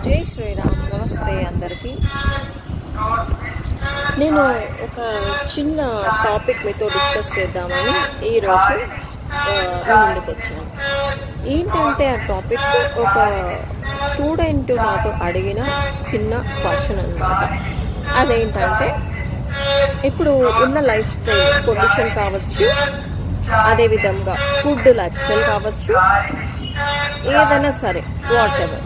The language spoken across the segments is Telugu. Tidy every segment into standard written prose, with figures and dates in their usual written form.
జై శ్రీరామ్. నమస్తే అందరికీ. నేను ఒక చిన్న టాపిక్ మీతో డిస్కస్ చేద్దామని ఈరోజు మీ ముందుకు వచ్చాను. ఏంటంటే ఆ టాపిక్ ఒక స్టూడెంట్ నాతో అడిగిన చిన్న క్వశ్చన్ అన్నమాట. అదేంటంటే ఇప్పుడు ఉన్న లైఫ్ స్టైల్ పొల్యూషన్ కావచ్చు, అదేవిధంగా ఫుడ్ లైఫ్ స్టైల్ కావచ్చు, ఏదైనా సరే వాట్ ఎవర్,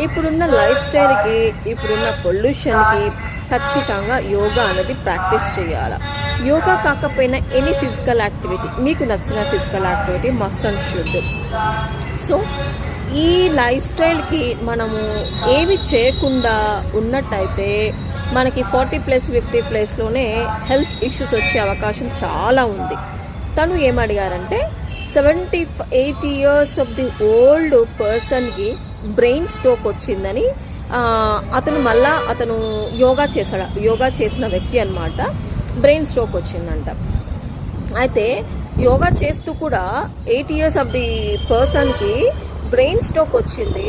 ఇప్పుడున్న లైఫ్ స్టైల్కి ఇప్పుడున్న పొల్యూషన్కి ఖచ్చితంగా యోగా అనేది ప్రాక్టీస్ చేయాలి. యోగా కాకపోయినా ఎనీ ఫిజికల్ యాక్టివిటీ, మీకు నచ్చిన physical activity must and should. So ఈ లైఫ్ స్టైల్కి మనము ఏమి చేయకుండా ఉన్నట్టయితే మనకి 40+ 50+లోనే హెల్త్ ఇష్యూస్ వచ్చే అవకాశం చాలా ఉంది. తను ఏమడిగారంటే 78 years ఆఫ్ ది ఓల్డ్ పర్సన్కి బ్రెయిన్ స్ట్రోక్ వచ్చిందని. అతను యోగా చేసిన వ్యక్తి అన్నమాట. బ్రెయిన్ స్ట్రోక్ వచ్చిందంట. అయితే యోగా చేస్తూ కూడా 8 years ఆఫ్ ది పర్సన్కి బ్రెయిన్ స్ట్రోక్ వచ్చింది.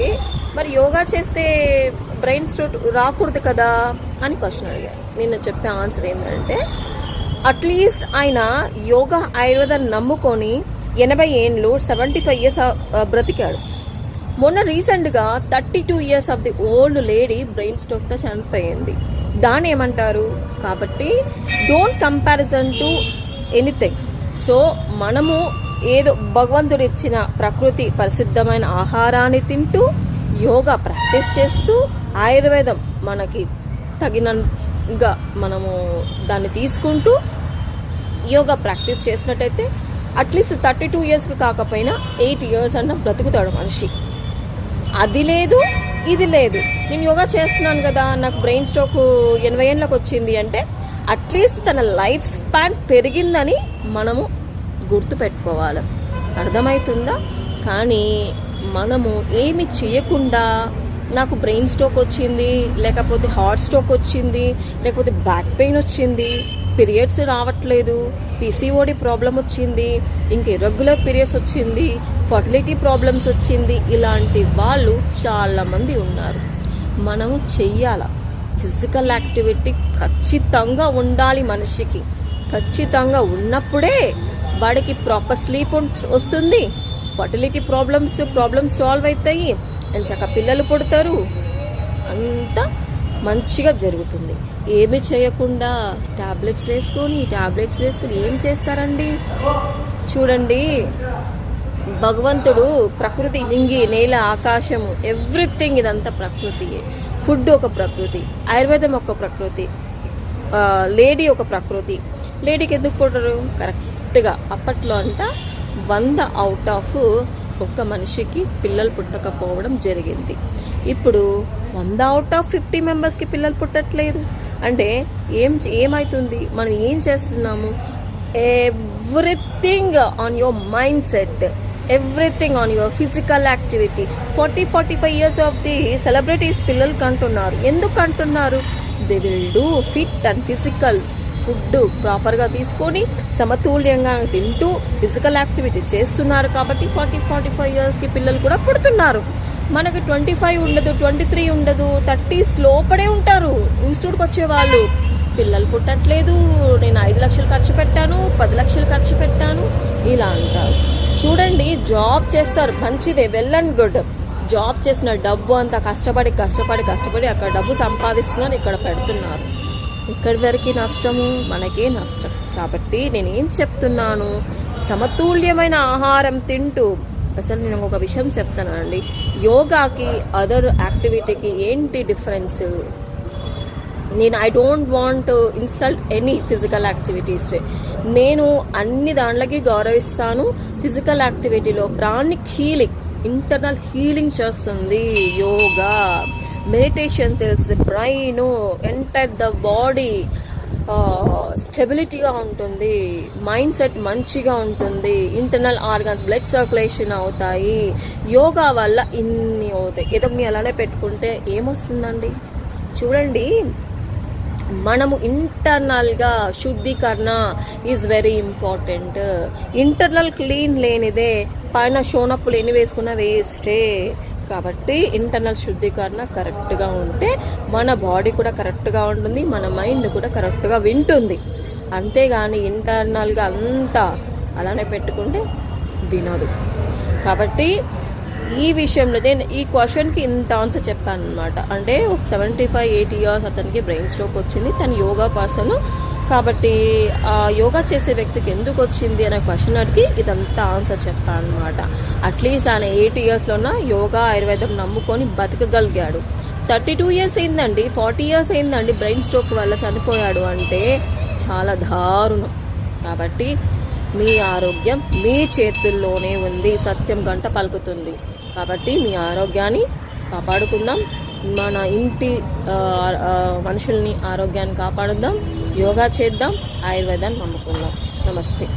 మరి యోగా చేస్తే బ్రెయిన్ స్ట్రోక్ రాకూడదు కదా అని క్వశ్చన్ అడిగారు. నేను చెప్పే ఆన్సర్ ఏంటంటే, అట్లీస్ట్ ఆయన యోగా ఆయుర్వేదం నమ్ముకొని 80 ఏళ్ళు 75 years బ్రతికాడు. మొన్న రీసెంట్గా 32 years of the old lady brain స్ట్రోక్తో చనిపోయింది. దాన్ని ఏమంటారు? కాబట్టి don't comparison to anything. So మనము ఏదో భగవంతుడు ఇచ్చిన ప్రకృతి పరిశుద్ధమైన ఆహారాన్ని తింటూ, యోగా ప్రాక్టీస్ చేస్తూ, ఆయుర్వేదం మనకి తగినంగా మనము దాన్ని తీసుకుంటూ యోగా ప్రాక్టీస్ చేసినట్టయితే అట్లీస్ట్ 32 yearsకి కాకపోయినా 8 years అన్న బ్రతుకుతాడు మనిషి. అది లేదు, ఇది లేదు. నేను యోగా చేస్తున్నాను కదా, నాకు బ్రెయిన్ స్ట్రోక్ 80 ఏళ్ళకి వచ్చింది అంటే అట్లీస్ట్ తన లైఫ్ స్పాన్ పెరిగిందని మనము గుర్తుపెట్టుకోవాలి. అర్థమవుతుందా? కానీ మనము ఏమి చేయకుండా నాకు బ్రెయిన్ స్ట్రోక్ వచ్చింది, లేకపోతే హార్ట్ స్ట్రోక్ వచ్చింది, లేకపోతే బ్యాక్ పెయిన్ వచ్చింది, పీరియడ్స్ రావట్లేదు, PCOD ప్రాబ్లం వచ్చింది, ఇంకా ఇర్రెగ్యులర్ పీరియడ్స్ వచ్చింది, ఫర్టిలిటీ ప్రాబ్లమ్స్ వచ్చింది, ఇలాంటి వాళ్ళు చాలామంది ఉన్నారు. మనము చెయ్యాల ఫిజికల్ యాక్టివిటీ ఖచ్చితంగా ఉండాలి మనిషికి. ఖచ్చితంగా ఉన్నప్పుడే వాడికి ప్రాపర్ స్లీప్ వస్తుంది, ఫర్టిలిటీ ప్రాబ్లమ్స్ సాల్వ్ అవుతాయి, ఎంచక్క పిల్లలు పుడతారు, అంతా మంచిగా జరుగుతుంది. ఏమి చేయకుండా టాబ్లెట్స్ వేసుకొని ఏం చేస్తారండి? చూడండి, భగవంతుడు ప్రకృతి, నింగి, నేల, ఆకాశము, ఎవ్రీథింగ్ ఇదంతా ప్రకృతియే. ఫుడ్ ఒక ప్రకృతి, ఆయుర్వేదం ఒక ప్రకృతి, లేడీ ఒక ప్రకృతి. లేడీకి ఎందుకు పుట్టరు? కరెక్ట్గా అప్పట్లో అంట 100 out of ఒక్క మనిషికి పిల్లలు పుట్టకపోవడం జరిగింది. ఇప్పుడు 100 out of 50 మెంబర్స్కి పిల్లలు పుట్టట్లేదు అంటే ఏమవుతుంది? మనం ఏం చేస్తున్నాము? Everything on your mind set, everything on your physical activity. 40-45 years of the celebrities పిల్లలకి అంటున్నారు. ఎందుకు అంటున్నారు? They will do fit and physical food ప్రాపర్గా తీసుకొని సమతుల్యంగా తింటూ ఫిజికల్ యాక్టివిటీ చేస్తున్నారు కాబట్టి 40-45 yearsకి పిల్లలు కూడా పుడుతున్నారు. మనకి 25 ఉండదు, 23 ఉండదు, 30s లోపడే ఉంటారు ఇన్స్టిట్యూట్కి వచ్చేవాళ్ళు. పిల్లలు పుట్టట్లేదు, నేను 5 లక్షలు ఖర్చు పెట్టాను, 10 లక్షలు ఖర్చు పెట్టాను, ఇలా అంటారు. చూడండి, జాబ్ చేస్తారు, మంచిదే, వెల్ అండ్ గుడ్. జాబ్ చేసిన డబ్బు అంతా కష్టపడి అక్కడ డబ్బు సంపాదిస్తున్నారు, ఇక్కడ పెడుతున్నారు. ఇక్కడి వరకు నష్టము, మనకే నష్టం. కాబట్టి నేనేం చెప్తున్నాను, సమతుల్యమైన ఆహారం తింటూ. అసలు నేను ఒక విషయం చెప్తానండి, యోగాకి అదర్ యాక్టివిటీకి ఏంటి difference? I don't want insult any physical activities. నేను అన్ని దాంట్లోకి గౌరవిస్తాను. ఫిజికల్ యాక్టివిటీలో ప్రాణిక్ హీలింగ్, ఇంటర్నల్ హీలింగ్ చేస్తుంది యోగా. మెడిటేషన్ తెలుసు, బ్రెయిన్ ఎంటర్ ద బాడీ స్టెబిలిటీగా ఉంటుంది, మైండ్ సెట్ మంచిగా ఉంటుంది, ఇంటర్నల్ ఆర్గన్స్ బ్లడ్ సర్క్యులేషన్ అవుతాయి. యోగా వల్ల ఇన్ని అవుతాయి. ఏదో మీ అలానే పెట్టుకుంటే ఏమొస్తుందండి? చూడండి, మనము ఇంటర్నల్గా శుద్ధీకరణ is very important. Internal clean లేనిదే పైన షోనప్పులు ఎన్ని వేసుకున్నా వేస్టే. కాబట్టి ఇంటర్నల్ శుద్ధీకరణ కరెక్ట్గా ఉంటే మన బాడీ కూడా కరెక్ట్గా ఉంటుంది, మన మైండ్ కూడా కరెక్ట్గా వింటుంది. అంతేగాని ఇంటర్నల్గా అంతా అలానే పెట్టుకుంటే వినదు. కాబట్టి ఈ విషయంలో నేను ఈ క్వశ్చన్కి ఇంత ఆన్సర్ చెప్పాను అనమాట. అంటే ఒక 75-80 ఇయర్స్ అతనికి బ్రెయిన్ స్ట్రోక్ వచ్చింది, తను యోగా పర్సన్ కాబట్టి ఆ యోగా చేసే వ్యక్తికి ఎందుకు వచ్చింది అనే క్వశ్చన్ అడిగి ఇదంతా ఆన్సర్ చెప్పాను అనమాట. అట్లీస్ట్ ఆయన 80 ఇయర్స్లోన యోగా ఆయుర్వేదం నమ్ముకొని బతకగలిగాడు. 32 ఇయర్స్ అయిందండి, 40 ఇయర్స్ అయిందండి బ్రెయిన్ స్ట్రోక్ వల్ల చనిపోయాడు అంటే చాలా దారుణం. కాబట్టి మీ ఆరోగ్యం మీ చేతుల్లోనే ఉంది, సత్యం గంట పలుకుతుంది. కాబట్టి మీ ఆరోగ్యాన్ని కాపాడుకుందాం, మన ఇంటి మనుషుల్ని ఆరోగ్యాన్ని కాపాడుదాం, యోగా చేద్దాం, ఆయుర్వేదాన్ని నమ్ముకుందాం. నమస్తే.